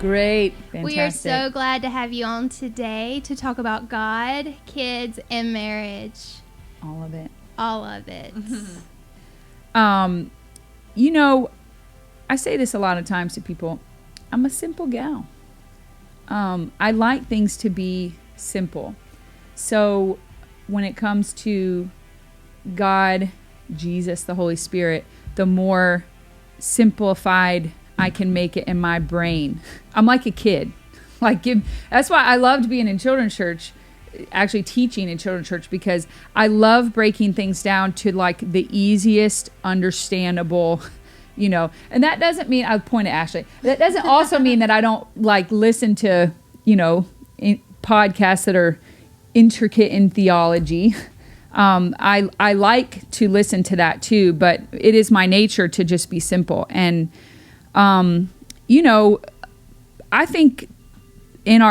Great. Fantastic. We are so glad to have you on today to talk about God, kids, and marriage. All of it. All of it. You know, I say this a lot of times to people. I'm a simple gal. I like things to be simple. So when it comes to God, Jesus, the Holy Spirit, the more simplified I can make it in my brain. I'm like a kid. That's why I loved being in children's church, actually teaching in children's church, because I love breaking things down to like the easiest understandable, you know. And that doesn't mean, I'll point at Ashleigh, that doesn't also mean that I don't like listen to, you know, podcasts that are intricate in theology. I like to listen to that too, but it is my nature to just be simple. And you know, I think in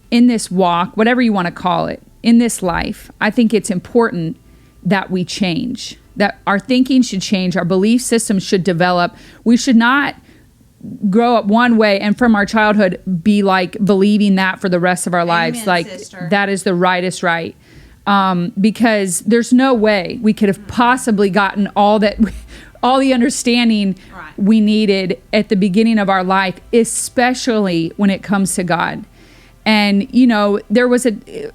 this walk, whatever you want to call it, in this life, I think it's important that we change, that our thinking should change, our belief system should develop. We should not grow up one way and from our childhood be like believing that for the rest of our lives. Like, sister, that is the rightest right. Because there's no way we could have possibly gotten all the understanding we needed at the beginning of our life, especially when it comes to God. And, you know,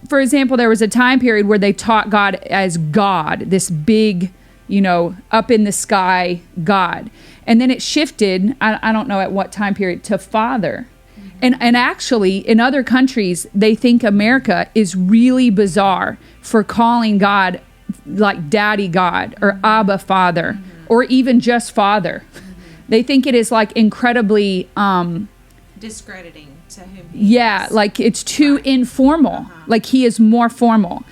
for example, there was a time period where they taught God as God, this big, you know, up in the sky God. And then it shifted, I don't know at what time period, to Father. And actually, in other countries, they think America is really bizarre for calling God like Daddy God or Abba Father or even just Father. They think it is like incredibly discrediting to whom he is. Like it's too informal. Like he is more formal.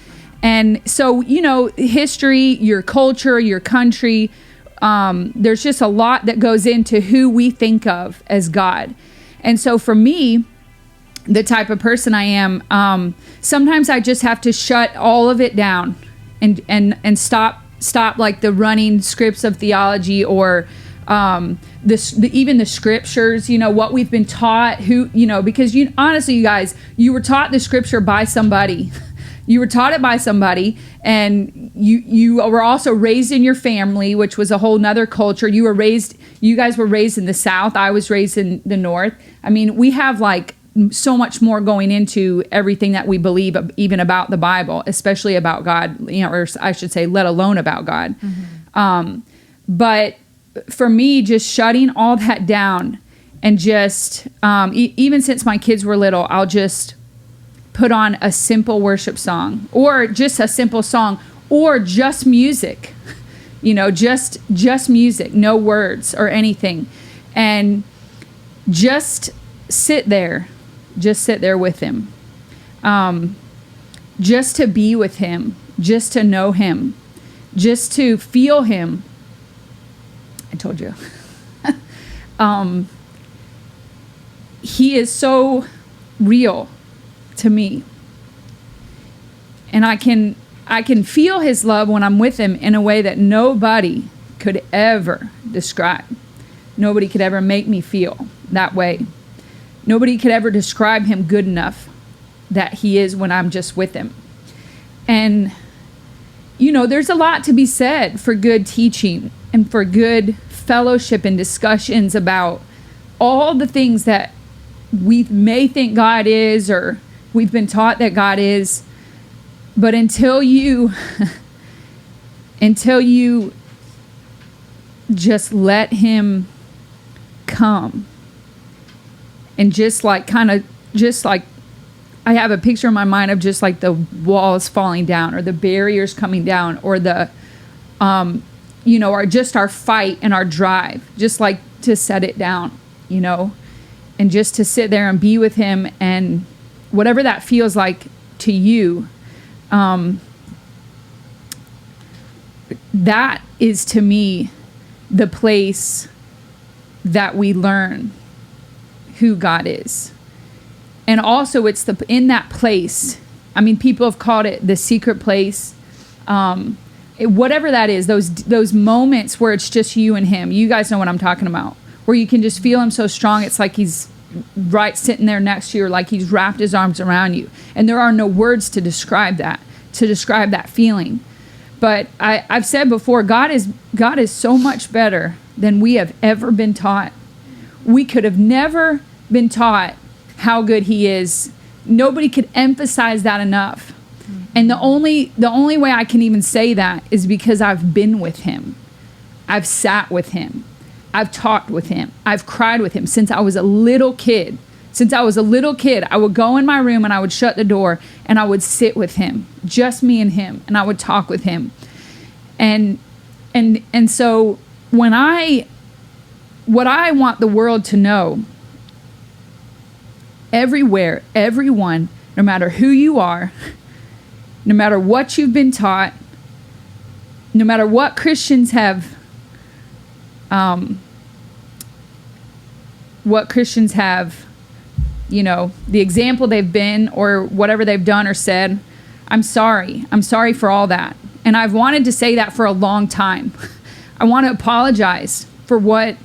And so, you know, history, your culture, your country, there's just a lot that goes into who we think of as God. And so for me, the type of person I am, sometimes I just have to shut all of it down and stop like the running scripts of theology or even the scriptures, you know, what we've been taught, because honestly, you guys, you were taught the scripture by somebody. You were taught it by somebody, and you were also raised in your family, which was a whole nother culture. You guys were raised in the South. I was raised in the North. I mean, we have like so much more going into everything that we believe, even about the Bible, especially about God, you know, or I should say, let alone about God. But for me, just shutting all that down and just, even since my kids were little, I'll just put on a simple worship song or just a simple song or just music, you know, just music, no words or anything. And just sit there with him. Just to be with him, just to know him, just to feel him. I told you. He is so real to me. And I can feel his love when I'm with him in a way that nobody could ever describe. Nobody could ever make me feel that way. Nobody could ever describe him good enough that he is when I'm just with him. And, you know, there's a lot to be said for good teaching and for good fellowship and discussions about all the things that we may think God is or we've been taught that God is. But until you just let him come and just like I have a picture in my mind of just like the walls falling down or the barriers coming down or the or just our fight and our drive, just like to set it down, you know, and just to sit there and be with him, and whatever that feels like to you, that is to me the place that we learn who God is. And also it's in that place, I mean, people have called it the secret place, whatever that is, those moments where it's just you and him. You guys know what I'm talking about, where you can just feel him so strong. It's like he's right sitting there next to you, or like he's wrapped his arms around you. And there are no words to describe that feeling. But I've said before, God is so much better than we have ever been taught. We could have never been taught how good he is. Nobody could emphasize that enough. And the only way I can even say that is because I've been with him. I've sat with him. I've talked with him. I've cried with him since I was a little kid. I would go in my room and I would shut the door and I would sit with him, just me and him, and I would talk with him. And so what I want the world to know, everywhere, everyone, no matter who you are, no matter what you've been taught, no matter what Christians have, the example they've been or whatever they've done or said, I'm sorry. I'm sorry for all that. And I've wanted to say that for a long time. I want to apologize for what,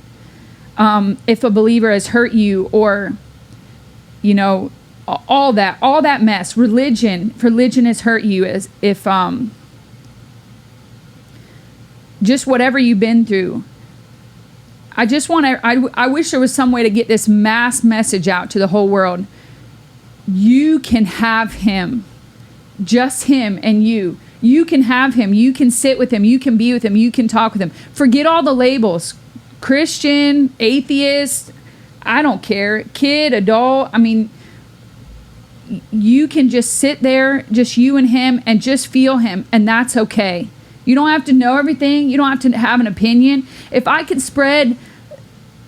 if a believer has hurt you, or, all that mess. Religion has hurt you, as if, just whatever you've been through. I just want to, I wish there was some way to get this mass message out to the whole world. You can have him. Just him and you. You can have him. You can sit with him. You can be with him. You can talk with him. Forget all the labels. Christian, atheist, I don't care. Kid, adult. I mean, you can just sit there, just you and him, and just feel him. And that's okay. You don't have to know everything. You don't have to have an opinion. If I could spread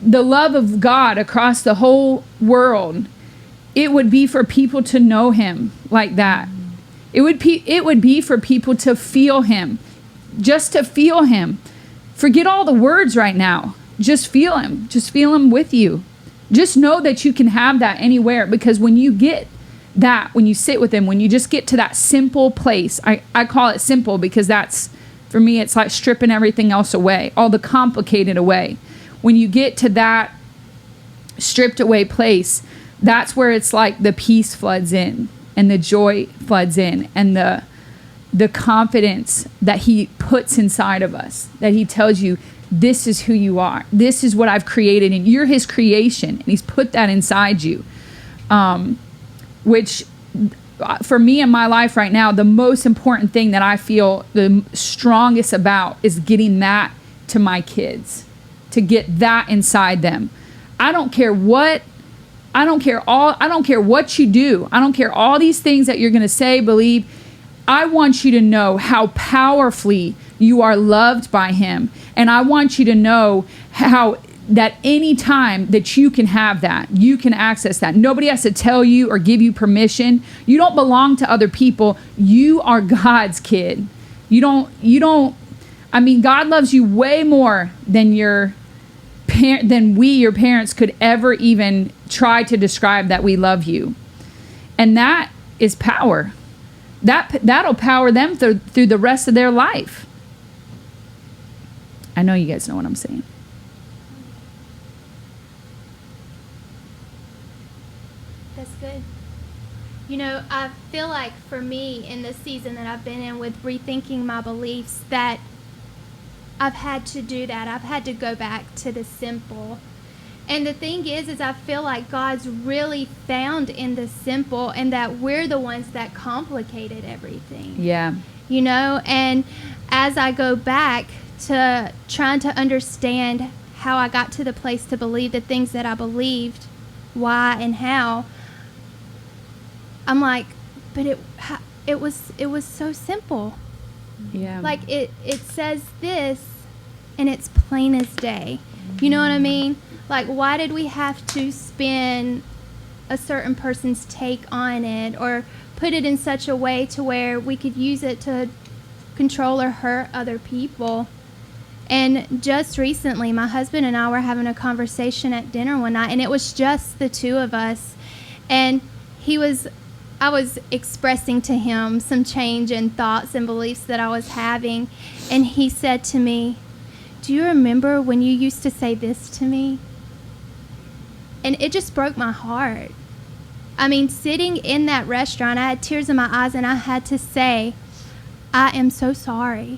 the love of God across the whole world, it would be for people to know him like that. It would be for people to feel him, just to feel him. Forget all the words right now. Just feel him. Just feel him with you. Just know that you can have that anywhere, because when you get that, when you sit with him, when you just get to that simple place, I call it simple because that's, for me, it's like stripping everything else away, all the complicated away. When you get to that stripped away place, that's where it's like the peace floods in and the joy floods in and the confidence that he puts inside of us, that he tells you, this is who you are. This is what I've created, and you're his creation, and he's put that inside you. Which, for me in my life right now, the most important thing that I feel the strongest about is getting that to my kids, to get that inside them. I don't care what you do. I don't care all these things that you're going to say, believe. I want you to know how powerfully you are loved by him. And I want you to know how that any time that you can have that, you can access that. Nobody has to tell you or give you permission. You don't belong to other people. You are God's kid. God loves you way more than your parents could ever even try to describe that we love you. And that is power. That'll power them through the rest of their life. I know you guys know what I'm saying. That's good. I feel like for me in this season that I've been in with rethinking my beliefs, that I've had to do that. I've had to go back to the simple. And the thing is I feel like God's really found in the simple, and that we're the ones that complicated everything. Yeah. And as I go back to trying to understand how I got to the place to believe the things that I believed, why and how, I'm like, but it was so simple. Yeah. Like it says this, and it's plain as day. You know what I mean? Like, why did we have to spin a certain person's take on it, or put it in such a way to where we could use it to control or hurt other people? And just recently, my husband and I were having a conversation at dinner one night, and it was just the two of us. And I was expressing to him some change in thoughts and beliefs that I was having. And he said to me, "Do you remember when you used to say this to me?" And it just broke my heart. I mean, sitting in that restaurant, I had tears in my eyes, and I had to say, I am so sorry.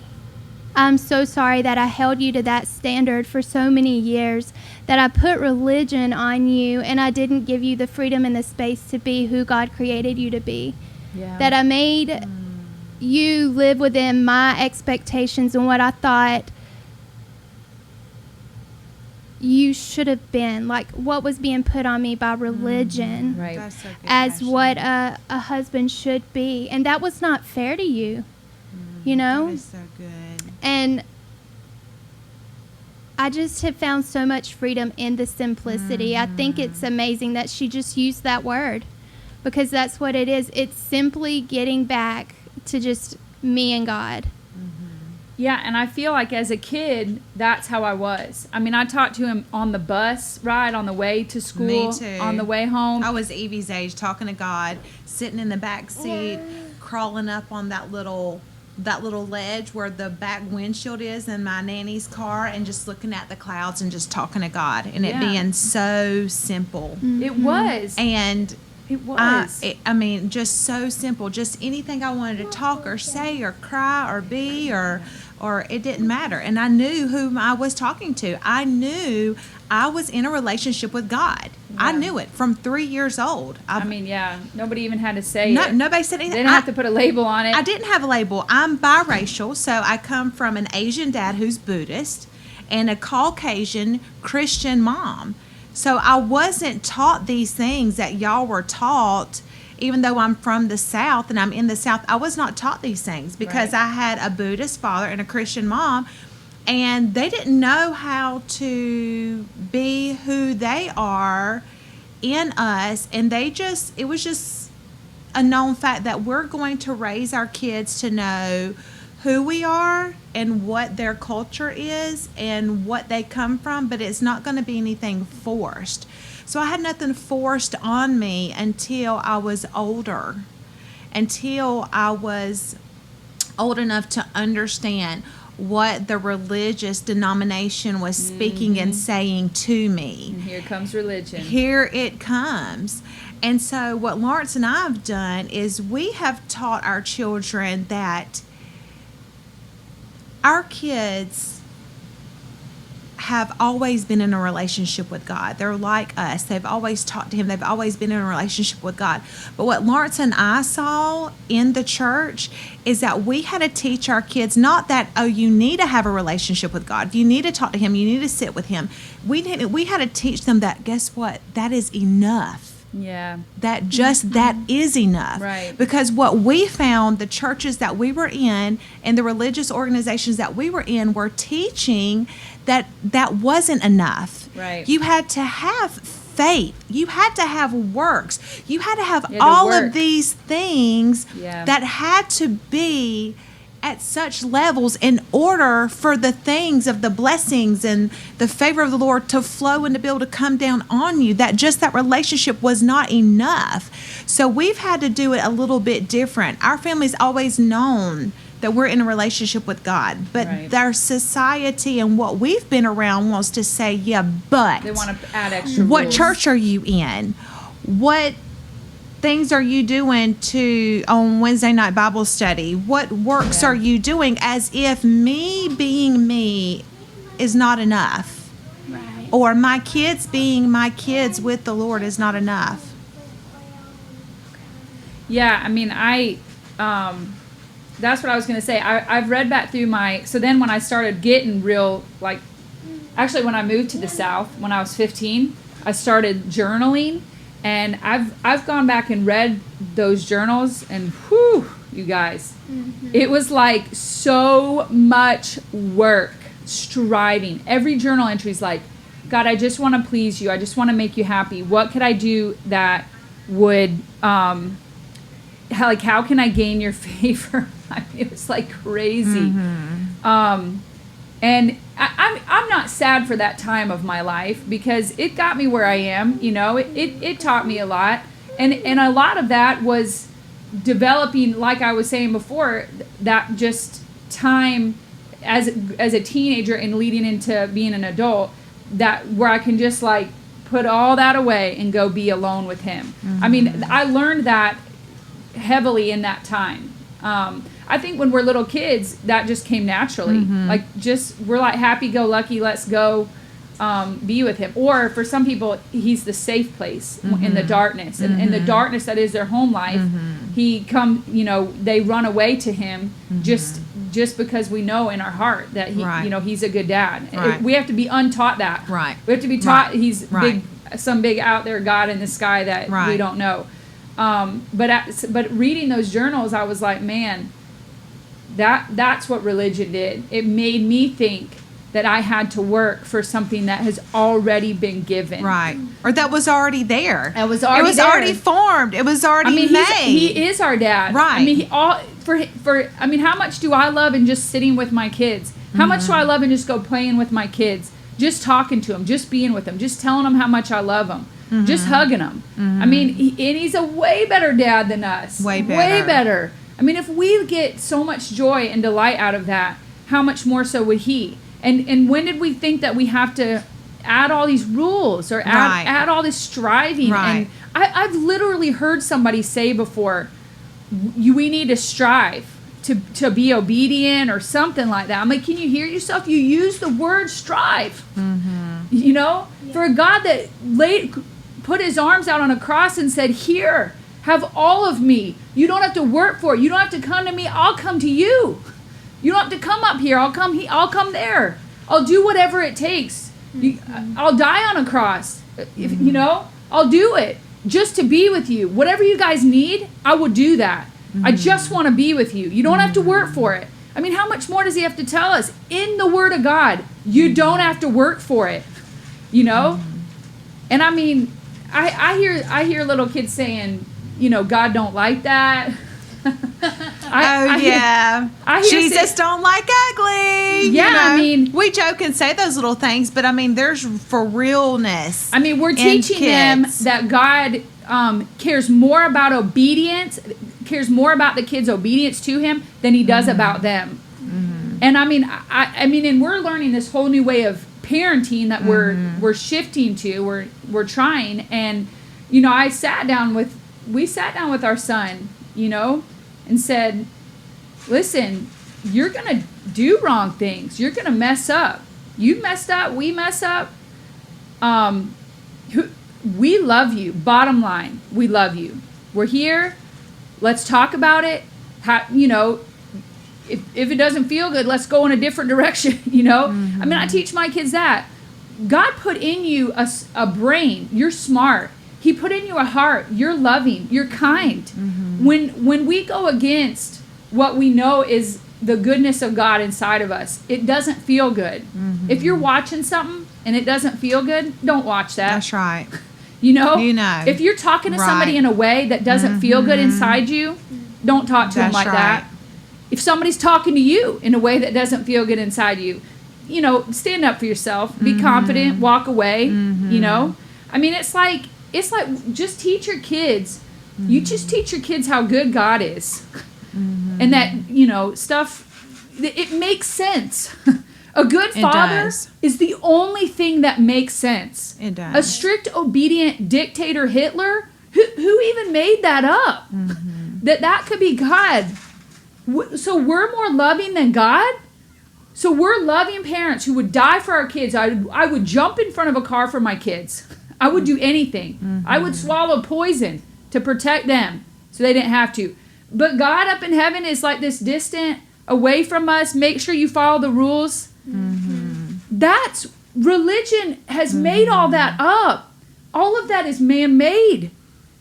I'm so sorry that I held you to that standard for so many years, that I put religion on you, and I didn't give you the freedom and the space to be who God created you to be. Yeah. That I made you live within my expectations and what I thought you should have been, like what was being put on me by religion, Right. That's so good, as Ashley. what a husband should be. And that was not fair to you, you know? That is so good. And I just have found so much freedom in the simplicity. I think it's amazing that she just used that word, because that's what it is. It's simply getting back to just me and God. Yeah, and I feel like as a kid, that's how I was. I mean, I talked to him on the bus ride, on the way to school, Me too. on the way home. I was Evie's age, talking to God, sitting in the back seat, crawling up on that little ledge where the back windshield is in my nanny's car, and just looking at the clouds and just talking to God, and it Yeah. being so simple. It was. And It was. I mean, just so simple. Just anything I wanted to talk or say or cry or be or it didn't matter. And I knew whom I was talking to. I knew I was in a relationship with God. I Yeah. knew it from 3 years old. I mean, yeah, nobody even had to say no, it. nobody said They anything. didn't have to put a label on it. I didn't have a label. I'm biracial, so I come from an Asian dad who's Buddhist and a Caucasian Christian mom. So I wasn't taught these things that y'all were taught, even though I'm from the South and I'm in the South. I was not taught these things because Right. I had a Buddhist father and a Christian mom, and they didn't know how to be who they are in us. And it was just a known fact that we're going to raise our kids to know who we are and what their culture is and what they come from, but it's not going to be anything forced. So I had nothing forced on me until I was older, until I was old enough to understand what the religious denomination was speaking and saying to me. And here comes religion. Here it comes. And so what Lawrence and I have done is we have taught our children that our kids have always been in a relationship with God. They're like us. They've always talked to Him. They've always been in a relationship with God. But what Lawrence and I saw in the church is that we had to teach our kids not that, oh, you need to have a relationship with God. You need to talk to Him. You need to sit with Him. We had to teach them that, guess what? That is enough. Yeah. That just that is enough. Right. Because what we found, the churches that we were in and the religious organizations that we were in were teaching that wasn't enough. Right. You had to have faith. You had to have works. You had to have You had to all work. of these things Yeah. that had to be at such levels in order for the things of the blessings and the favor of the Lord to flow and to be able to come down on you. That relationship was not enough. So we've had to do it a little bit different. Our family's always known that we're in a relationship with God, but Right. our society and what we've been around wants to say, yeah, but They want to add extra what rules. church are you in? What things are you doing on Wednesday night Bible study? What works Yeah. are you doing? As if me being me is not enough. Right. Or my kids being my kids with the Lord is not enough. Yeah, I mean, that's what I was going to say. I've read back through so then when I started getting real, like, actually when I moved to the South, when I was 15, I started journaling, and I've gone back and read those journals, and whew, you guys, it was like so much work, striving. Every journal entry is like, God, I just want to please you. I just want to make you happy. What could I do that would, how can I gain your favor? I mean, it was like crazy. And I'm not sad for that time of my life because it got me where I am. You know, it taught me a lot. And a lot of that was developing, like I was saying before, that just time as a teenager and leading into being an adult, that where I can just like put all that away and go be alone with him. I mean, I learned that heavily in that time. I think when we're little kids, that just came naturally. Like, we're like happy-go-lucky, let's go be with him. Or for some people, he's the safe place in the darkness. And in the darkness that is their home life, he they run away to him just because we know in our heart that he, he's a good dad. Right. We have to be untaught that. Right. We have to be taught he's Right. some big out there God in the sky that we don't know. But reading those journals, I was like, man, that's what religion did. It made me think that I had to work for something that has already been given. Right. Or that was already there. It was already there. Already formed. It was already made. He is our dad. Right. I mean, how much do I love in just sitting with my kids? How much do I love in just go playing with my kids? Just talking to them, just being with them, just telling them how much I love them. Just hugging them. I mean, he's a way better dad than us. Way better. Way better. I mean, if we get so much joy and delight out of that, how much more so would he? And when did we think that we have to add all these rules or add all this striving? Right. And I've literally heard somebody say before, we need to strive to be obedient or something like that. I'm like, can you hear yourself? You use the word strive. For a God that put his arms out on a cross and said, here, have all of me. You don't have to work for it. You don't have to come to me. I'll come to you. You don't have to come up here. I'll come there. I'll do whatever it takes. I'll die on a cross. I'll do it just to be with you. Whatever you guys need, I will do that. I just want to be with you. You don't have to work for it. I mean, how much more does he have to tell us? In the Word of God, you don't have to work for it. And I mean, I hear little kids saying, God don't like that. I hear Jesus don't like ugly. Yeah, I mean, we joke and say those little things, but I mean, there's for realness. I mean, we're teaching them that God cares more about obedience, cares more about the kids' obedience to him than he does about them. And I mean, and we're learning this whole new way of parenting that we're shifting to. We're trying, and we sat down with our son, and said, listen, you're gonna do wrong things. You're gonna mess up. You messed up. We mess up. We love you. Bottom line, we love you. We're here. Let's talk about it. If it doesn't feel good, let's go in a different direction. I mean, I teach my kids that God put in you a brain. You're smart. He put in you a heart. You're loving. You're kind. When we go against what we know is the goodness of God inside of us, it doesn't feel good. If you're watching something and it doesn't feel good, don't watch that. That's right. If you're talking to somebody in a way that doesn't feel good inside you, don't talk to them like that. If somebody's talking to you in a way that doesn't feel good inside you, stand up for yourself, be confident, walk away. I mean, it's like just teach your kids. You just teach your kids how good God is, and that stuff. It makes sense. A good father is the only thing that makes sense. It does. A strict, obedient dictator Hitler, who even made that up? That could be God. So we're more loving than God? So we're loving parents who would die for our kids. I would jump in front of a car for my kids. I would do anything. I would swallow poison to protect them so they didn't have to. But God up in heaven is like this distant, away from us. Make sure you follow the rules. That's religion has made all that up. All of that is man-made.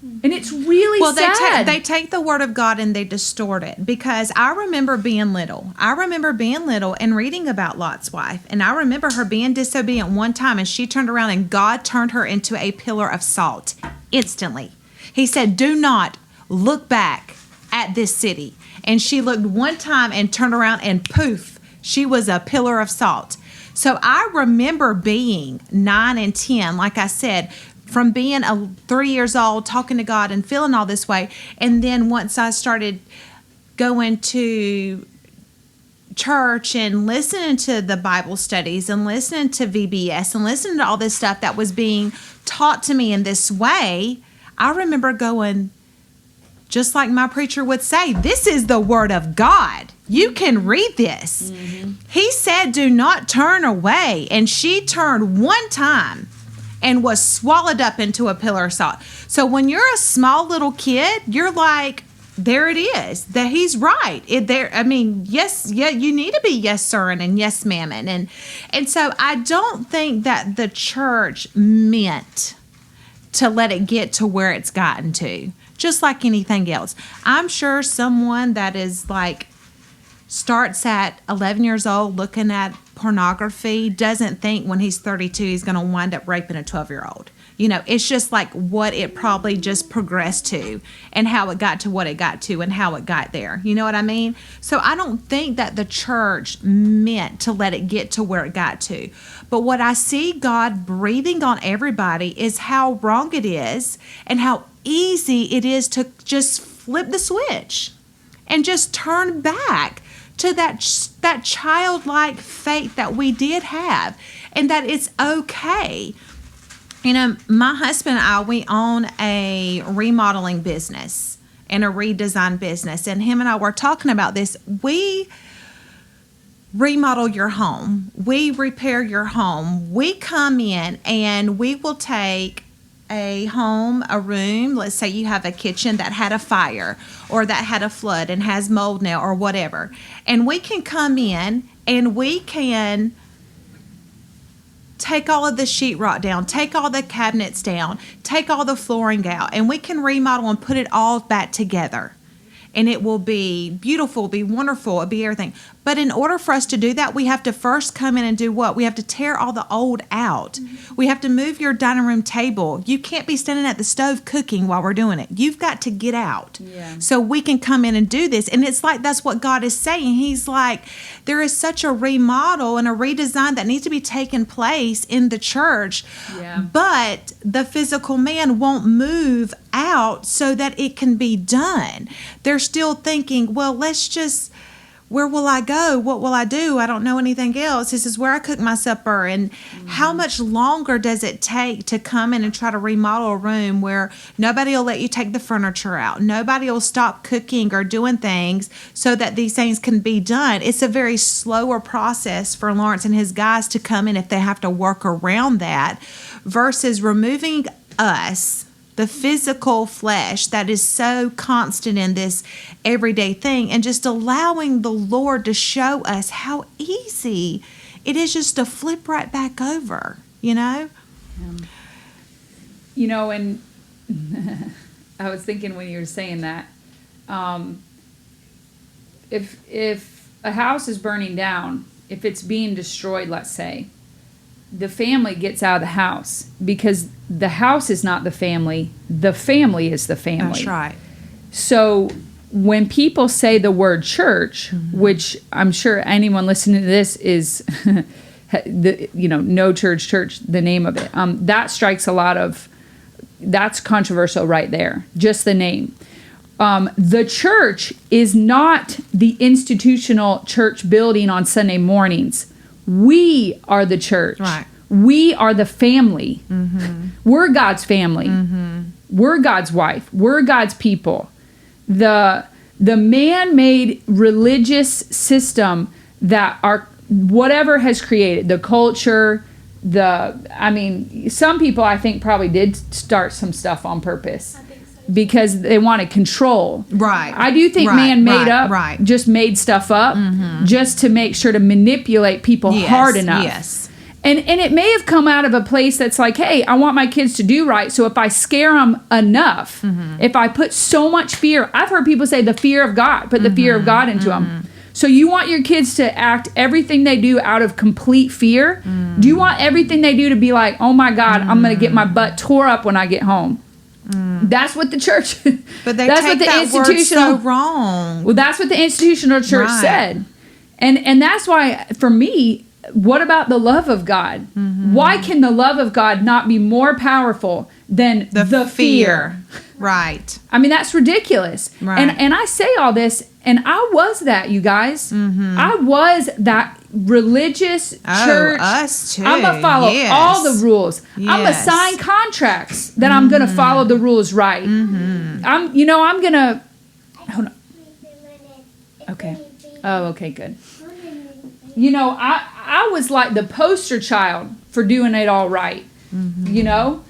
And it's really sad. They take the word of God and they distort it. Because I remember being little. And reading about Lot's wife. And I remember her being disobedient one time, and she turned around and God turned her into a pillar of salt instantly. He said, do not look back at this city. And she looked one time and turned around, and poof, she was a pillar of salt. So I remember being 9 and 10, like I said, from being 3 years old, talking to God and feeling all this way. And then once I started going to church and listening to the Bible studies and listening to VBS and listening to all this stuff that was being taught to me in this way, I remember going, just like my preacher would say, this is the Word of God. You can read this. Mm-hmm. He said, do not turn away. And she turned one time and was swallowed up into a pillar of salt. So when you're a small little kid, you're like, there it is, that he's right. Yes, yeah, you need to be yes, sir, and yes, ma'am. And so I don't think that the church meant to let it get to where it's gotten to, just like anything else. I'm sure someone that is like, starts at 11 years old looking at pornography doesn't think when he's 32 he's going to wind up raping a 12-year-old. It's just like what it probably just progressed to and how it got to what it got to and how it got there. You know what I mean? So I don't think that the church meant to let it get to where it got to. But what I see God breathing on everybody is how wrong it is and how easy it is to just flip the switch and just turn back to that childlike faith that we did have, and that it's okay. My husband and I, we own a remodeling business and a redesign business, and him and I were talking about this. We remodel your home. We repair your home. We come in and we will take a room, let's say you have a kitchen that had a fire or that had a flood and has mold now or whatever. And we can come in and we can take all of the sheetrock down, take all the cabinets down, take all the flooring out, and we can remodel and put it all back together. And it will be beautiful, it'll be wonderful, it'll be everything. But in order for us to do that, we have to first come in and do what? We have to tear all the old out. Mm-hmm. We have to move your dining room table. You can't be standing at the stove cooking while we're doing it. You've got to get out. Yeah. So we can come in and do this. And it's like that's what God is saying. He's like, there is such a remodel and a redesign that needs to be taking place in the church. Yeah. But the physical man won't move out so that it can be done. They're still thinking, well, where will I go? What will I do? I don't know anything else. This is where I cook my supper. And how much longer does it take to come in and try to remodel a room where nobody will let you take the furniture out? Nobody will stop cooking or doing things so that these things can be done. It's a very slower process for Lawrence and his guys to come in if they have to work around that versus removing us, the physical flesh that is so constant in this everyday thing, and just allowing the Lord to show us how easy it is just to flip right back over, And I was thinking when you were saying that, if a house is burning down, if it's being destroyed, let's say, the family gets out of the house because the house is not the family is the family. That's right. So when people say the word church, mm-hmm. which I'm sure anyone listening to this is, no church, the name of it, that strikes that's controversial right there, just the name. The church is not the institutional church building on Sunday mornings. We are the church. Right. We are the family. Mm-hmm. We're God's family. Mm-hmm. We're God's wife. We're God's people. The man-made religious system that whatever has created, the culture, some people I think probably did start some stuff on purpose. Because they want to control. Right. I do think just made stuff up mm-hmm. just to make sure to manipulate people hard enough. Yes. And it may have come out of a place that's like, hey, I want my kids to do right. So if I scare them enough, mm-hmm. if I put so much fear, I've heard people say the fear of God, put the fear of God into mm-hmm. them. So you want your kids to act everything they do out of complete fear? Mm-hmm. Do you want everything they do to be like, oh my God, I'm going to get my butt tore up when I get home? That's what the church. But they that's take what the that institutional word so wrong. Well, that's what the institutional church said, and that's why for me, what about the love of God? Mm-hmm. Why can the love of God not be more powerful than the fear. Right. I mean, that's ridiculous. Right. And I say all this, and I was that, you guys. I was that religious church. Us too. I'm going to follow all the rules. I'm going to sign contracts that I'm going to follow the rules right. I'm going to... Hold on. Okay. Oh, okay, good. You know, I was like the poster child for doing it all right. You know?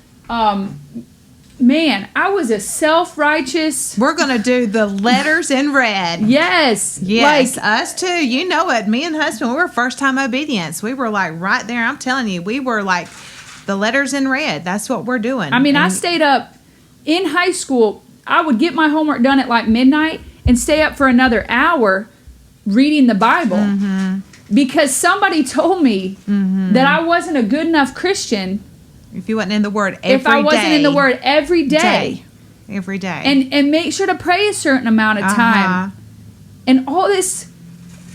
Man, I was a self-righteous... We're going to do the letters in red. Yes. Yes, us too. You know it. Me and husband, we were first-time obedience. We were like right there. I'm telling you, we were like the letters in red. That's what we're doing. I mean, I stayed up in high school. I would get my homework done at like midnight and stay up for another hour reading the Bible. Because somebody told me that I wasn't a good enough Christian if you wasn't in the Word every day. If I wasn't in the Word every day. Every day. And make sure to pray a certain amount of time. And all this,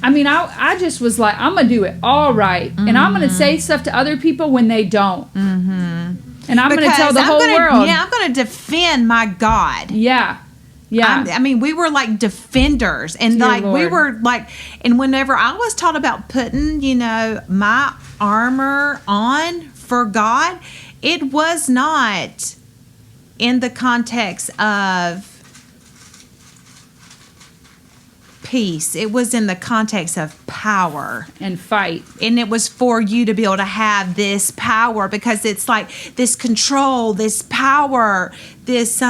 I mean, I just was like, I'm going to do it all right. And I'm going to say stuff to other people when they don't. And I'm going to tell the whole world. Yeah, I'm going to defend my God. Yeah. Yeah. I mean, we were like defenders. And Dear like, Lord. we were like, and whenever I was taught about putting, you know, my armor on for God, it was not in the context of peace. It was in the context of power. And fight. And it was for you to be able to have this power, because it's like this control, this power, this, you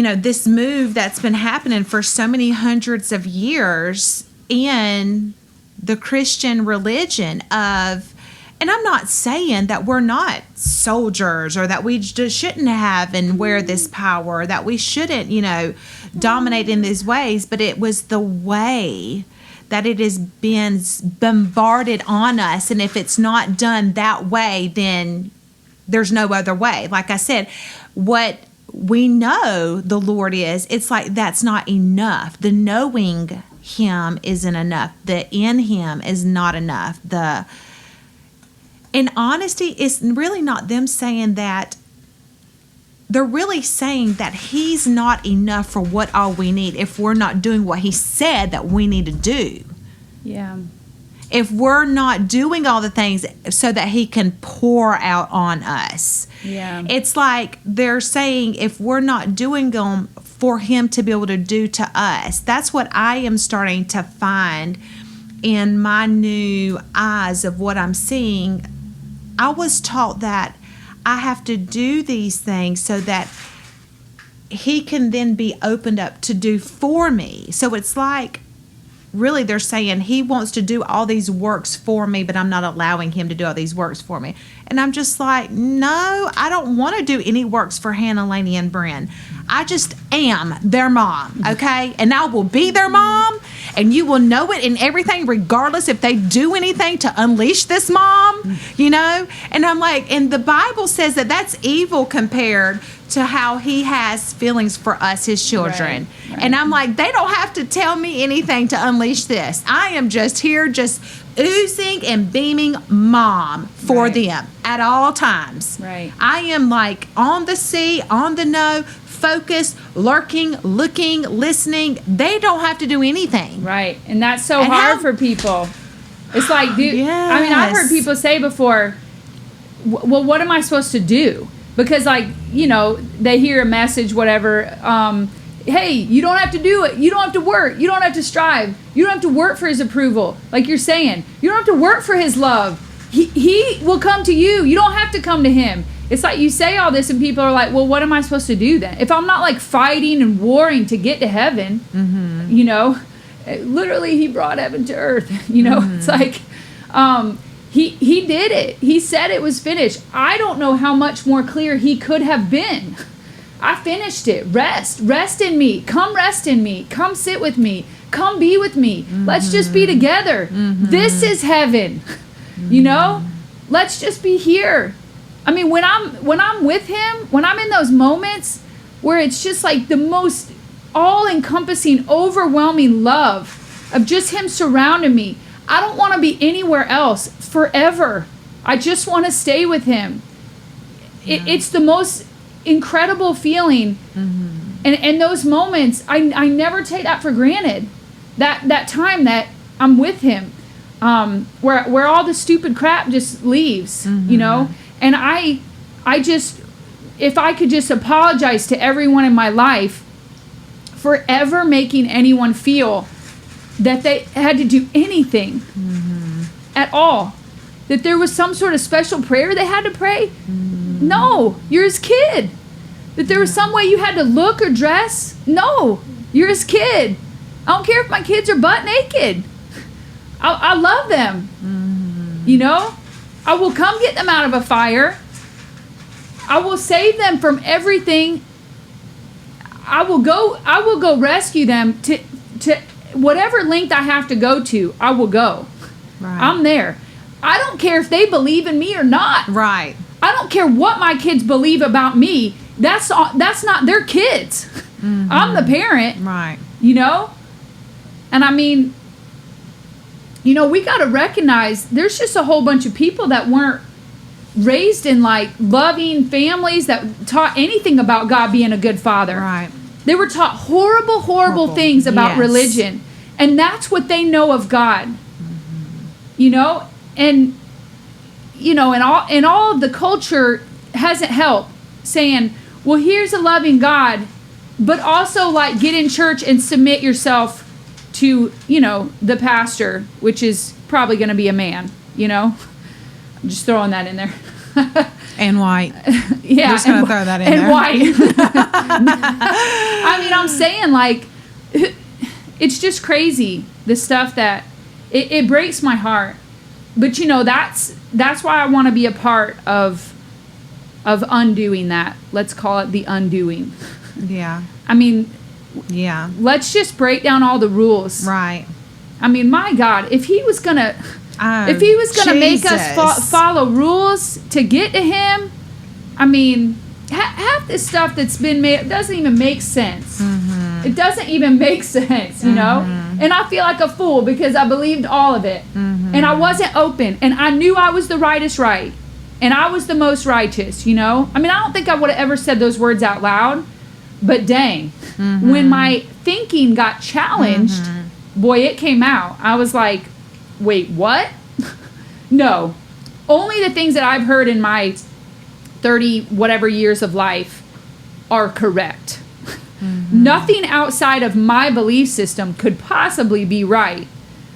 know, this move that's been happening for so many hundreds of years in the Christian religion of, and I'm not saying that we're not soldiers or that we just shouldn't have and wear this power, that we shouldn't, you know, dominate in these ways, but it was the way that it has been bombarded on us. And if it's not done that way, then there's no other way. Like I said, what we know the Lord is, it's like that's not enough. The knowing Him isn't enough. The in Him is not enough. In honesty, it's really not them saying that. They're really saying that He's not enough for what all we need if we're not doing what He said that we need to do. Yeah. If we're not doing all the things so that He can pour out on us. Yeah. It's like they're saying if we're not doing them for Him to be able to do to us. That's what I am starting to find in my new eyes of what I'm seeing. I was taught that I have to do these things so that He can then be opened up to do for me. So it's like, really, they're saying He wants to do all these works for me, but I'm not allowing Him to do all these works for me. And I'm just like, no, I don't want to do any works for Hannah, Lainey, and Bryn. I just am their mom, okay? And I will be their mom, and you will know it in everything, regardless if they do anything to unleash this mom, you know? And I'm like, and the Bible says that that's evil compared to how He has feelings for us, His children. Right. And I'm like, they don't have to tell me anything to unleash this. I am just here, just oozing and beaming mom for them at all times. Right. I am like on the see, on the know, focused, lurking, looking, listening. They don't have to do anything. Right. And that's so hard for people. It's like, dude, Yes. I mean, I've heard people say before, well, what am I supposed to do? Because, like, you know, they hear a message, whatever, hey, you don't have to do it. You don't have to work. You don't have to strive. You don't have to work for His approval. Like you're saying, you don't have to work for His love. He will come to you. You don't have to come to Him. It's like you say all this and people are like, well, what am I supposed to do then? If I'm not like fighting and warring to get to heaven, you know, literally He brought heaven to earth, you know, it's like, he did it. He said it was finished. I don't know how much more clear He could have been. I finished it. Rest in me. Come rest in me. Come sit with me. Come be with me. Let's just be together. This is heaven. You know, let's just be here. I mean, when I'm with Him, when I'm in those moments where it's just like the most all-encompassing, overwhelming love of just Him surrounding me, I don't want to be anywhere else forever. I just want to stay with Him. it's the most incredible feeling. And those moments, I never take that for granted. That time that I'm with him, where all the stupid crap just leaves, you know. And I just, if I could just apologize to everyone in my life for ever making anyone feel that they had to do anything at all, that there was some sort of special prayer they had to pray. No, you're his kid. That there was some way you had to look or dress. No, you're his kid. I don't care if my kids are butt naked. I love them. You know, I will come get them out of a fire. I will save them from everything. I will go rescue them to whatever length I have to go to. I will go. Right. I'm there. I don't care if they believe in me or not. Right. I don't care what my kids believe about me. That's not their kids. I'm the parent. Right. You know? And I mean, you know, we got to recognize there's just a whole bunch of people that weren't raised in like loving families that taught anything about God being a good father. Right. They were taught horrible things about religion. And that's what they know of God. You know? And you know, and all of the culture hasn't helped saying, well, here's a loving God, but also like get in church and submit yourself to, you know, the pastor, which is probably going to be a man, you know. I'm just throwing that in there. And white. Yeah. Just going to throw that in and there. And white. I mean, I'm saying like, it's just crazy, the stuff that, it breaks my heart. But you know, that's why I want to be a part of undoing that. Let's call it the undoing. Yeah. I mean, yeah. Let's just break down all the rules. Right. I mean, my God, if he was gonna make us follow rules to get to him, I mean, half this stuff that's been made doesn't even make sense. It doesn't even make sense, you know? And I feel like a fool because I believed all of it. And I wasn't open. And I knew I was the rightest right. And I was the most righteous, you know? I mean, I don't think I would have ever said those words out loud. But dang, when my thinking got challenged, boy, it came out. I was like, wait, what? No. Only the things that I've heard in my 30 whatever years of life are correct. Nothing outside of my belief system could possibly be right.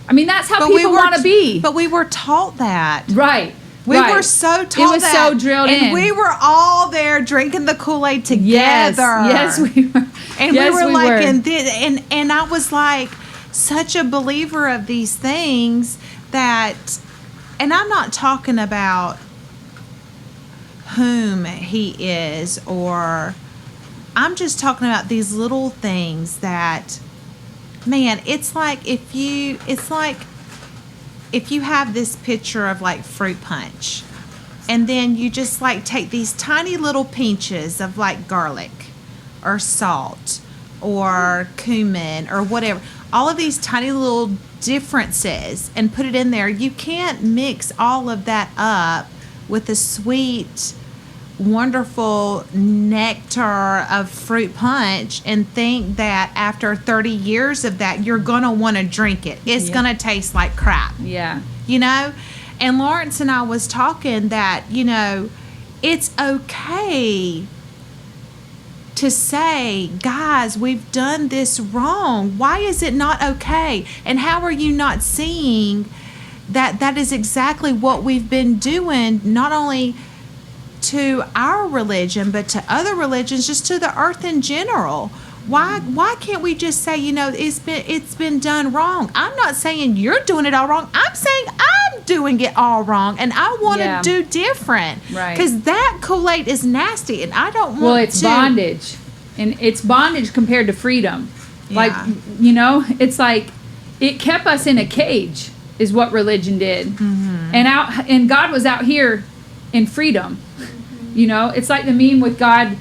I mean, that's how people want to be. But we were taught that. Right. We were so taught that. It was so drilled in. And we were all there drinking the Kool-Aid together. Yes, we were. And we were like, and I was like such a believer of these things that, and I'm not talking about whom he is, or I'm just talking about these little things that, man, it's like if you have this picture of like fruit punch, and then you just like take these tiny little pinches of like garlic or salt or cumin or whatever, all of these tiny little differences, and put it in there, you can't mix all of that up with the sweet, wonderful nectar of fruit punch and think that after 30 years of that you're gonna want to drink it. It's gonna taste like crap. Yeah. You know? And Lawrence and I was talking that, you know, it's okay to say, guys, we've done this wrong. Why is it not okay? And how are you not seeing that that is exactly what we've been doing, not only to our religion, but to other religions, just to the earth in general? Why can't we just say, you know, it's been done wrong? I'm not saying you're doing it all wrong. I'm saying I'm doing it all wrong, and I want to do different. Right. Because that Kool-Aid is nasty, and I don't want to. Well, it's bondage, and it's bondage compared to freedom. Yeah. Like, you know, it's like it kept us in a cage, is what religion did, and God was out here in freedom. You know, it's like the meme with God.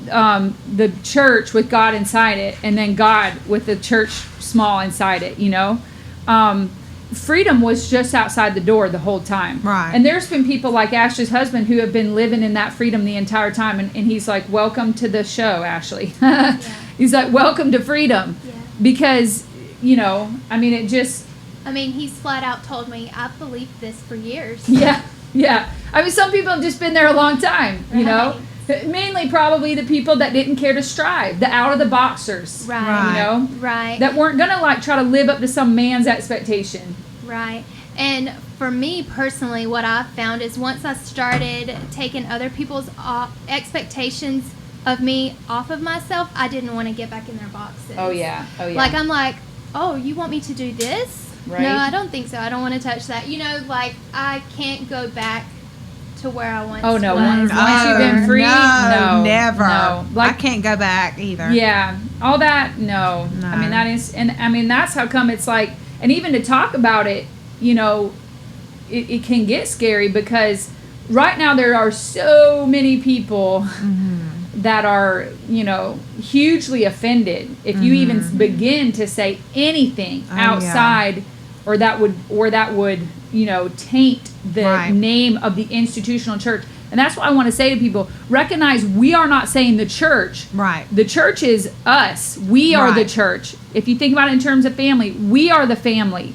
The church with God inside it, and then God with the church small inside it, you know? freedom was just outside the door the whole time. Right. And there's been people like Ashley's husband who have been living in that freedom the entire time. And he's like, welcome to the show, Ashleigh. Yeah. He's like, welcome to freedom. Yeah. Because, I mean, it just... I mean, he's flat out told me, I've believed this for years. Yeah, yeah. I mean, some people have just been there a long time, Right. Mainly probably the people that didn't care to strive, the out-of-the-boxers. Right. You know? Right. That weren't going to, try to live up to some man's expectation. Right. And for me personally, what I've found is once I started taking other people's expectations of me off of myself, I didn't want to get back in their boxes. Oh, yeah. Like, I'm like, oh, you want me to do this? Right. No, I don't think so. I don't want to touch that. I can't go back to where I once Oh, no. was. Once you've been free, no. Never. No. I can't go back either. Yeah. All that, no. No. I mean, that is, and I mean, that's how come it's like, and even to talk about it, it can get scary because right now there are so many people that are, hugely offended if you even begin to say anything outside or that would, taint the name of the institutional church. And that's what I want to say to people. Recognize we are not saying the church. Right. The church is us. We are the church. If you think about it in terms of family, we are the family.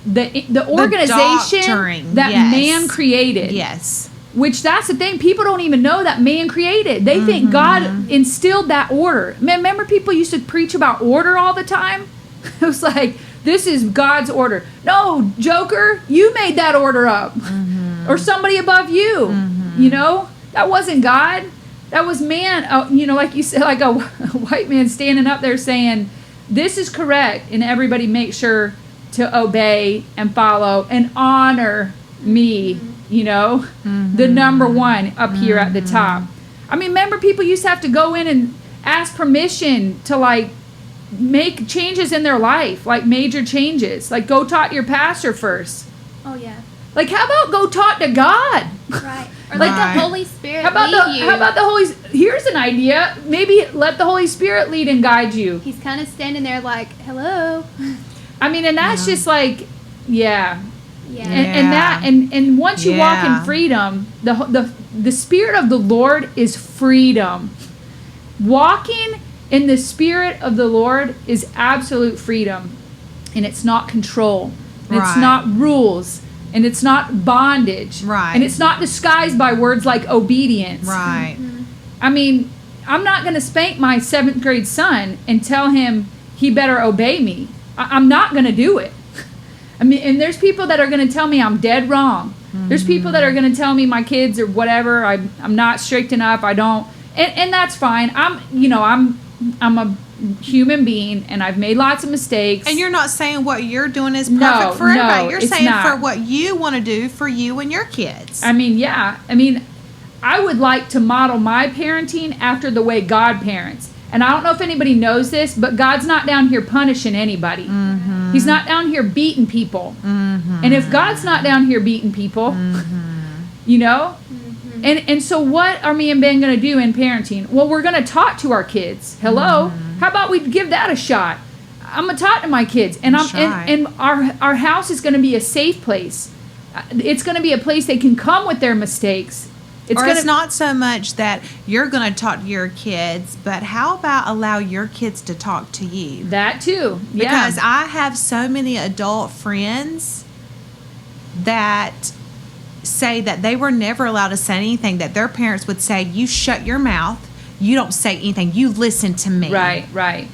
The organization doctrine, that yes. man created. Yes. Which that's the thing. People don't even know that man created. They think God instilled that order. Man, remember people used to preach about order all the time? It was like, this is God's order. No, joker, you made that order up. Or somebody above you. That wasn't God. That was man. Like you said, like a white man standing up there saying, this is correct. And everybody make sure to obey and follow and honor me, the number one up here at the top. I mean, remember people used to have to go in and ask permission to make changes in their life, like major changes. Like go talk to your pastor first. Oh, yeah. Like how about go talk to God? Right. Or let the Holy Spirit lead you. How about the Holy... Here's an idea. Maybe let the Holy Spirit lead and guide you. He's kind of standing there like, hello. I mean, and that's just like, yeah. Yeah. And once you walk in freedom, the Spirit of the Lord is freedom. Walking in the Spirit of the Lord is absolute freedom. And it's not control. And it's not rules. And it's not bondage. Right. And it's not disguised by words like obedience. Right. I mean, I'm not going to spank my 7th grade son and tell him he better obey me. I'm not going to do it. I mean, and there's people that are going to tell me I'm dead wrong. There's people that are going to tell me my kids or whatever, I'm not strict enough. I don't, and that's fine. I'm a human being and I've made lots of mistakes. And you're not saying what you're doing is perfect for everybody. You're saying not. for what you want to do for you and your kids. I mean, yeah. I mean, I would like to model my parenting after the way God parents. And I don't know if anybody knows this, but God's not down here punishing anybody. He's not down here beating people. And if God's not down here beating people, and so what are me and Ben going to do in parenting? Well, we're going to talk to our kids. Hello? How about we give that a shot? I'm going to talk to my kids. And our house is going to be a safe place. It's going to be a place they can come with their mistakes. It's not so much that you're going to talk to your kids, but how about allow your kids to talk to you? That too. Yeah. Because I have so many adult friends that say that they were never allowed to say anything, that their parents would say, you shut your mouth, you don't say anything, you listen to me. Right.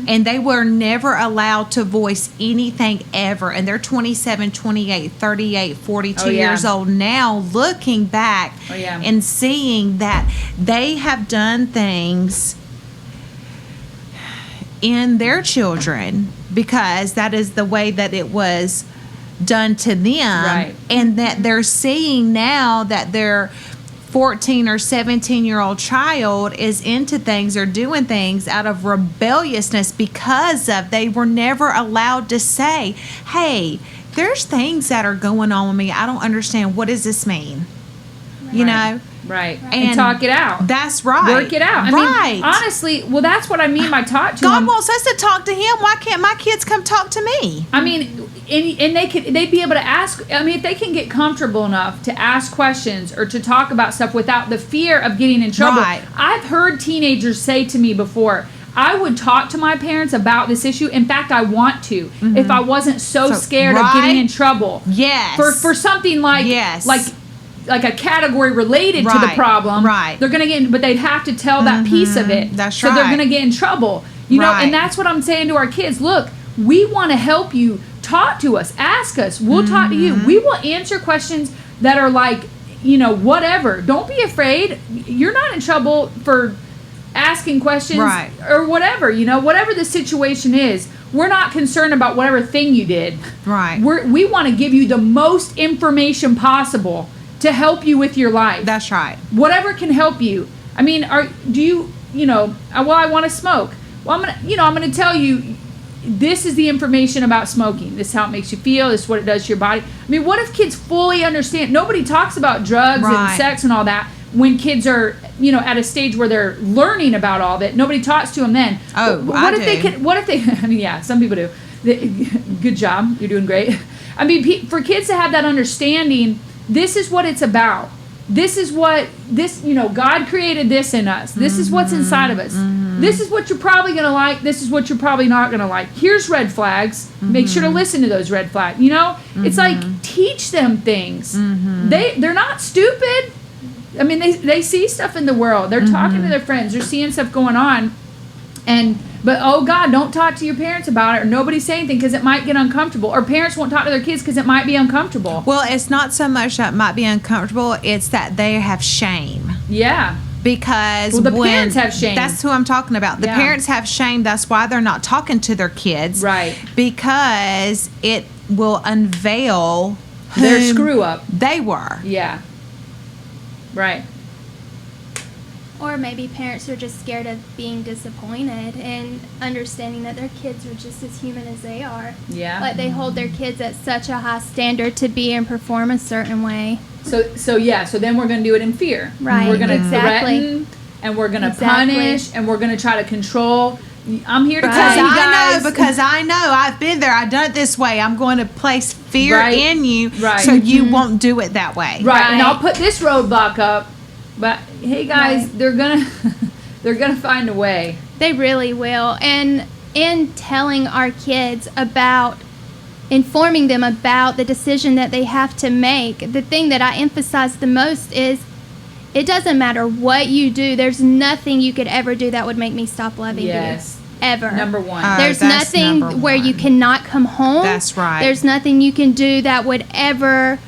And they were never allowed to voice anything ever. And they're 27, 28, 38, 42 years old now, looking back and seeing that they have done things in their children because that is the way that it was done to them. Right. And that they're seeing now that their 14 or 17-year-old child is into things or doing things out of rebelliousness because of they were never allowed to say, hey, there's things that are going on with me. I don't understand. What does this mean? Right. You know? Right. And talk it out. That's right. Work it out. I mean, honestly, well, that's what I mean by talk to God him. wants us to talk to him. Why can't my kids come talk to me? I mean, and they'd be able to ask. I mean, if they can get comfortable enough to ask questions or to talk about stuff without the fear of getting in trouble. Right. I've heard teenagers say to me before, I would talk to my parents about this issue. In fact, I want to, if I wasn't so scared of getting in trouble. Yes. For something like like a category related to the problem. Right. They're going to get in, but they'd have to tell that piece of it. That's so they're going to get in trouble. You know, and that's what I'm saying to our kids. Look, we want to help you. Talk to us. Ask us. We'll talk to you. We will answer questions that are like, you know, whatever. Don't be afraid. You're not in trouble for asking questions or whatever, you know, whatever the situation is. We're not concerned about whatever thing you did. Right. We want to give you the most information possible to help you with your life. That's right. Whatever can help you. I mean, you know, well, I want to smoke. Well, I'm going to tell you, this is the information about smoking. This is how it makes you feel. This is what it does to your body. I mean, what if kids fully understand? Nobody talks about drugs and sex and all that when kids are, you know, at a stage where they're learning about all of it. Nobody talks to them then. Oh, what if they? I mean, yeah, some people do. Good job. You're doing great. I mean, for kids to have that understanding, this is what it's about. This is what you know, God created this in us. This is what's inside of us. This is what you're probably going to like. This is what you're probably not going to like. Here's red flags. Make sure to listen to those red flags. You know, it's like, teach them things. They're not stupid. I mean, they see stuff in the world. They're talking to their friends. They're seeing stuff going on. But oh God, don't talk to your parents about it, or nobody say anything because it might get uncomfortable. Or parents won't talk to their kids because it might be uncomfortable. Well, it's not so much that it might be uncomfortable, it's that they have shame. Yeah. Because the parents have shame. That's who I'm talking about. The parents have shame. That's why they're not talking to their kids. Right. Because it will unveil their screw up. They were. Yeah. Right. Or maybe parents are just scared of being disappointed and understanding that their kids are just as human as they are. Yeah. Like they hold their kids at such a high standard to be and perform a certain way. So then we're going to do it in fear. Right. We're going to threaten, and we're going to punish, and we're going to try to control. I'm here to tell you guys. Because I know. I've been there. I've done it this way. I'm going to place fear in you so you won't do it that way. Right. And I'll put this roadblock up. But hey guys, they're gonna find a way. They really will. And in telling our kids about, informing them about the decision that they have to make, the thing that I emphasize the most is, it doesn't matter what you do. There's nothing you could ever do that would make me stop loving you. Ever. Number one. There's nothing where you cannot come home. That's right. There's nothing you can do that would ever,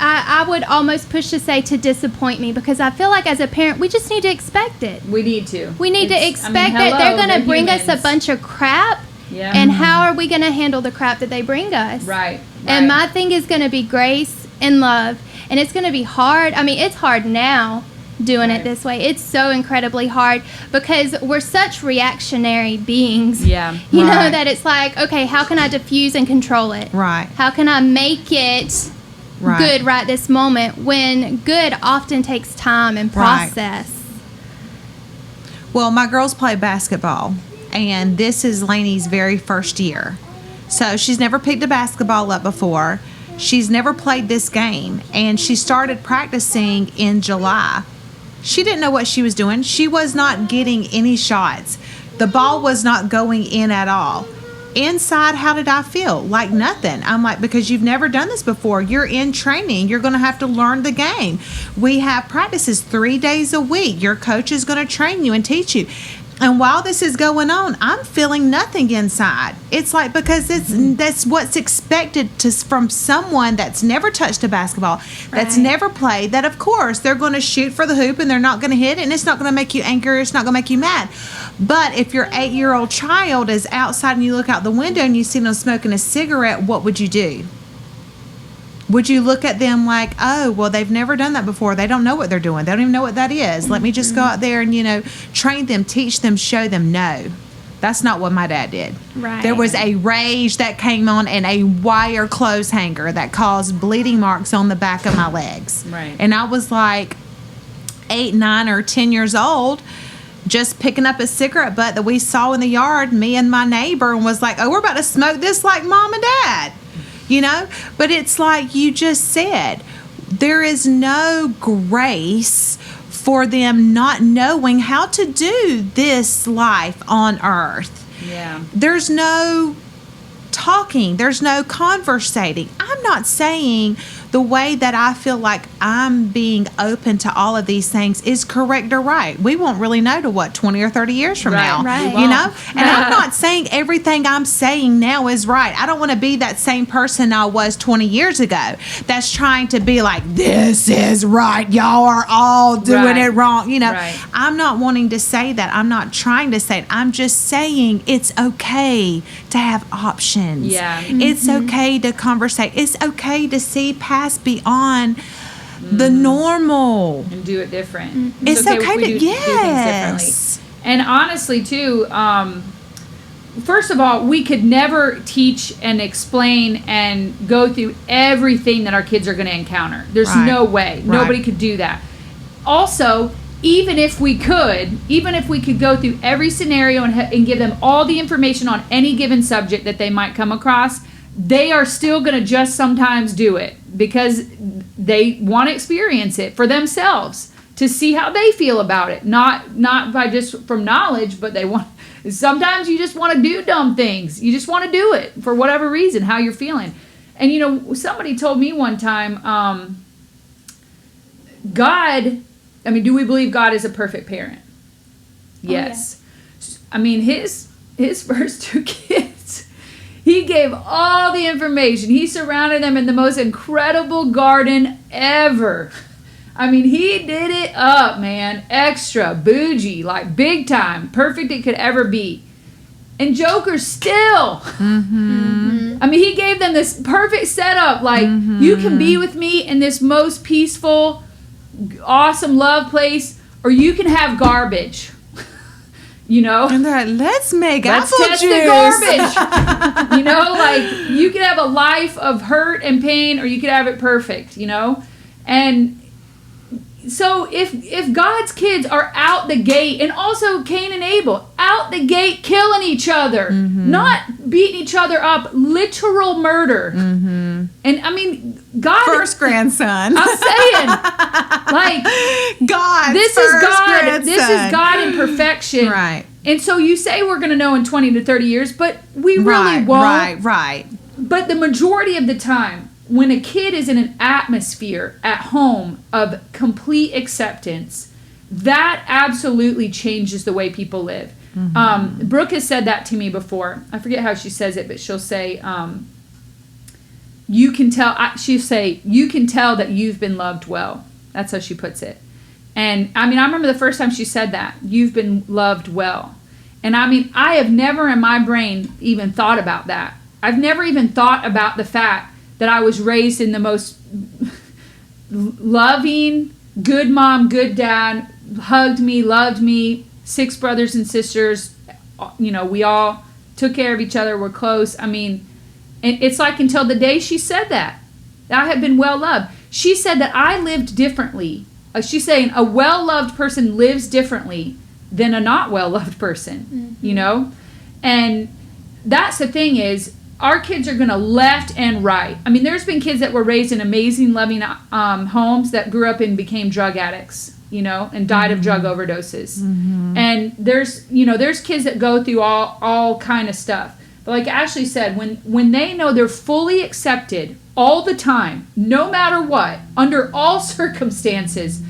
I would almost push to say, to disappoint me, because I feel like as a parent, we just need to expect it. We need to. We need to expect that they're going to bring us a bunch of crap. Yeah. And how are we going to handle the crap that they bring us? Right. And my thing is going to be grace and love. And it's going to be hard. I mean, it's hard now doing it this way. It's so incredibly hard because we're such reactionary beings. Yeah. You know, that it's like, okay, how can I diffuse and control it? Right. How can I make it good right this moment, when good often takes time and process? Well, my girls play basketball, and this is Lainey's very first year. So she's never picked a basketball up before. She's never played this game, and she started practicing in July. She didn't know what she was doing. She was not getting any shots. The ball was not going in at all. Inside, how did I feel? Like nothing. I'm like, because you've never done this before. You're in training. You're going to have to learn the game. We have practices 3 days a week. Your coach is going to train you and teach you. And while this is going on, I'm feeling nothing inside. It's like, because that's what's expected from someone that's never touched a basketball, that's never played, that of course they're going to shoot for the hoop and they're not going to hit, and it's not going to make you angry, it's not going to make you mad. But if your 8-year-old child is outside and you look out the window and you see them smoking a cigarette, what would you do? Would you look at them like, oh, well, they've never done that before. They don't know what they're doing. They don't even know what that is. Let me just go out there and, you know, train them, teach them, show them. No, that's not what my dad did. Right. There was a rage that came on and a wire clothes hanger that caused bleeding marks on the back of my legs. Right. And I was like 8, 9, or 10 years old, just picking up a cigarette butt that we saw in the yard, me and my neighbor, and was like, oh, we're about to smoke this like mom and dad, But it's like you just said, there is no grace for them not knowing how to do this life on earth. Yeah. There's no talking. There's no conversating. I'm not saying the way that I feel like I'm being open to all of these things is correct or right. We won't really know to what, 20 or 30 years from now, Right. And I'm not saying everything I'm saying now is right. I don't want to be that same person I was 20 years ago that's trying to be like, this is right. Y'all are all doing it wrong. Right. I'm not wanting to say that. I'm not trying to say it. I'm just saying it's okay to have options. Yeah. It's okay to conversate. It's okay to see past beyond the normal And do it different. It's okay if we to do things differently. And honestly, too, first of all, we could never teach and explain and go through everything that our kids are going to encounter. There's no way. Nobody could do that. Also, even if we could go through every scenario and give them all the information on any given subject that they might come across, they are still going to just sometimes do it because they want to experience it for themselves to see how they feel about it. Not by just from knowledge, but they want. Sometimes you just want to do dumb things. You just want to do it for whatever reason, how you're feeling. And somebody told me one time, God. I mean, do we believe God is a perfect parent? Yes. Oh, yeah. I mean, his first 2 kids. He gave all the information. He surrounded them in the most incredible garden ever. I mean, he did it up, man. Extra, bougie, like big time. Perfect it could ever be. And Joker still. Mm-hmm. I mean, he gave them this perfect setup. Like, you can be with me in this most peaceful, awesome love place, or you can have garbage. And they're like, let's apple test juice. The garbage. Like you could have a life of hurt and pain, or you could have it perfect. And so if God's kids are out the gate, and also Cain and Abel out the gate killing each other, not beating each other up, literal murder. And I mean, God, first grandson. I'm saying, like, God, this is God. Grandson. This is God in perfection, right? And so you say we're going to know in 20 to 30 years, but we really won't. Right. But the majority of the time, when a kid is in an atmosphere at home of complete acceptance, that absolutely changes the way people live. Brooke has said that to me before. I forget how she says it, but she'll say, you can tell that you've been loved well. That's how she puts it. And I mean, I remember the first time she said that, you've been loved well. And I mean, I have never in my brain even thought about that. I've never even thought about the fact that I was raised in the most loving, good mom, good dad, hugged me, loved me, 6 brothers and sisters. We all took care of each other, were close. I mean, and it's like until the day she said that I had been well loved. She said that I lived differently. She's saying a well-loved person lives differently than a not well-loved person, And that's the thing is, our kids are going to left and right. I mean, there's been kids that were raised in amazing, loving homes that grew up and became drug addicts, and died of drug overdoses. And there's kids that go through all kind of stuff. But like Ashleigh said, when they know they're fully accepted all the time, no matter what, under all circumstances,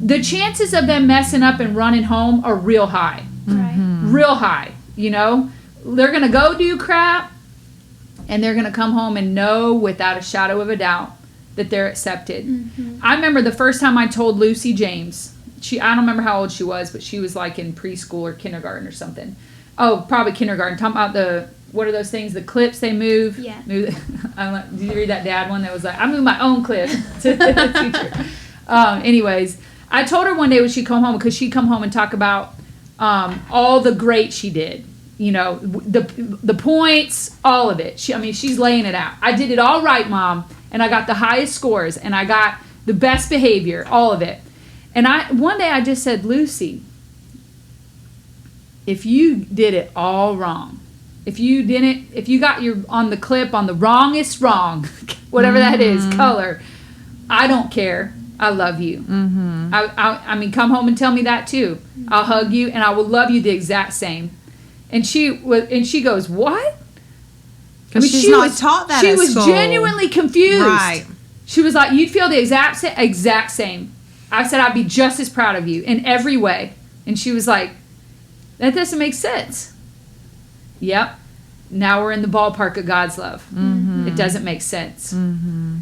the chances of them messing up and running home are real high. Right. Real high, They're going to go do crap, and they're going to come home and know without a shadow of a doubt that they're accepted. I remember the first time I told Lucy James, I don't remember how old she was, but she was like in preschool or kindergarten or something. Oh, probably kindergarten. Talking about what are those things? The clips they move. Yeah. Did you read that dad one that was like, I moved my own clip to the teacher. Anyways, I told her one day when she'd come home, because she'd come home and talk about all the great she did. The points, all of it. She's laying it out. I did it all right, Mom, and I got the highest scores, and I got the best behavior, all of it. And one day I just said, Lucy, if you did it all wrong, if you got your on the clip on the wrongest wrong, whatever that is, color, I don't care. I love you. Mm-hmm. I mean, come home and tell me that too. I'll hug you and I will love you the exact same. And she goes, what? Because she's not taught that. She at was school. genuinely confused. Right. She was like, you'd feel the exact same. I said, I'd be just as proud of you in every way. And she was like, that doesn't make sense. Yep. Now we're in the ballpark of God's love. Mm-hmm. It doesn't make sense. Mm-hmm.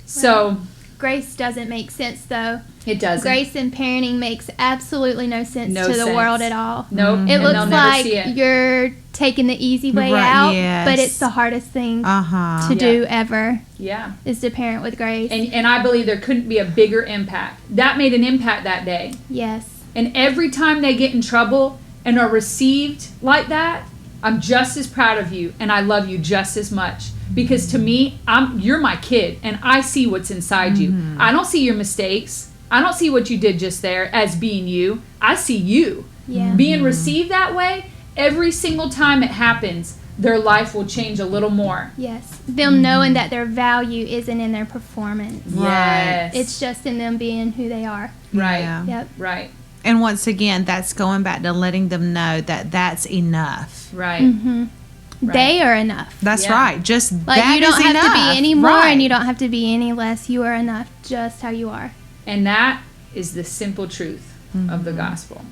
So grace doesn't make sense, though. It doesn't. Grace in parenting makes absolutely no sense to the world at all. Nope. It looks like you're taking the easy way out, but it's the hardest thing to do ever. Yeah. Is to parent with grace. And I believe there couldn't be a bigger impact. That made an impact that day. Yes. And every time they get in trouble and are received like that, I'm just as proud of you and I love you just as much. Because to me, you're my kid and I see what's inside you. I don't see your mistakes. I don't see what you did just there as being you. I see you. Yeah. Being received that way, every single time it happens, their life will change a little more. Yes. Them knowing that their value isn't in their performance. Yes. It's just in them being who they are. Right. Yeah. Yep. Right. And once again, that's going back to letting them know that that's enough. Right. Mm-hmm. Right. They are enough. That's right. Just like that you don't is have enough. to be any more right. and you don't have to be any less. You are enough just how you are. And that is the simple truth of the gospel.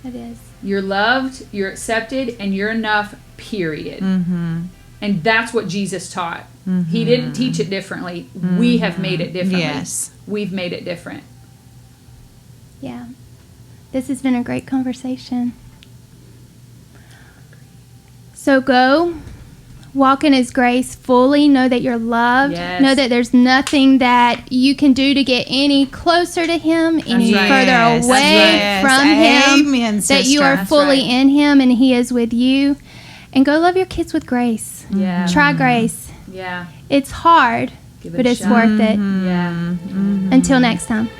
It is. You're loved, you're accepted, and you're enough, period. Mm-hmm. And that's what Jesus taught. Mm-hmm. He didn't teach it differently. Mm-hmm. We have made it differently. Yes. We've made it different. Yeah. This has been a great conversation. So go, walk in His grace fully. Know that you're loved. Yes. Know that there's nothing that you can do to get any closer to Him, any further away from Him. Amen, that you are fully in Him and He is with you. And go love your kids with grace. Yeah. Try grace. Yeah. It's hard, but it's worth it. Yeah. Until next time.